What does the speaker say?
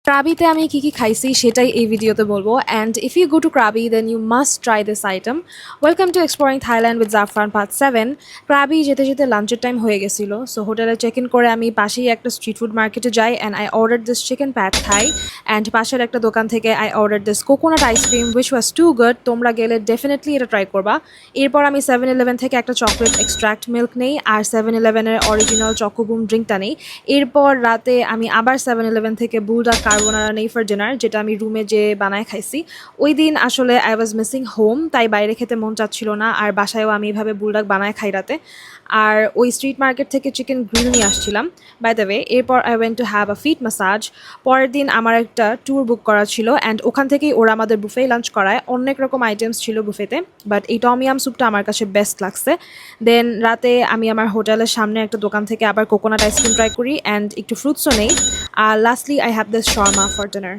ক্রাবিতে আমি কি খাইছি সেটাই এই ভিডিওতে বলবো and if you go to Krabi then you must try this item. Welcome to exploring Thailand with Zafran part 7। Krabi যেতে যেতে লাঞ্চের টাইম হয়ে গেছিলো, সো হোটেলে চেক ইন করে আমি পাশেই একটা স্ট্রিট ফুড মার্কেটে যাই and I order this chicken pad thai and পাশের একটা দোকান থেকে I order this coconut ice cream which was too good. তোমরা গেলে ডেফিনেটলি এটা ট্রাই করবা। এরপর আমি 7-Eleven থেকে একটা চকলেট এক্সট্রাক্ট মিল্ক নেই আর 7-Eleven-এর অরিজিনাল চকোবুম ড্রিঙ্কটা নেই। এরপর রাতে আমি আবার 7-Eleven থেকে বুলডাক কার্বোনারা নেই ফর ডিনার, যেটা আমি রুমে যে বানায় খাইছি। ওই দিন আসলে আই ওয়াজ মিসিং হোম, তাই বাইরে খেতে মন চাচ্ছিল না, আর বাসায়ও আমি এইভাবে বুলডাক বানায় খাই রাতে। আর ওই স্ট্রিট মার্কেট থেকে চিকেন গ্রিল নিয়ে আসছিলাম বাই দ্য ওয়ে। এরপর I went to have a feet massage. পরের দিন আমার একটা ট্যুর বুক করা ছিল অ্যান্ড ওখান থেকেই ওরা আমাদের বুফে লাঞ্চ করায়। অনেক রকম আইটেমস ছিল বুফেতে, বাট এই টমিয়াম স্যুপটা আমার কাছে বেস্ট লাগছে। দেন রাতে আমি আমার হোটেলের সামনে একটা দোকান থেকে আবার কোকোনাট আইসক্রিম ট্রাই করি অ্যান্ড একটু ফ্রুটসও নেই। আর lastly I have this shawarma for dinner.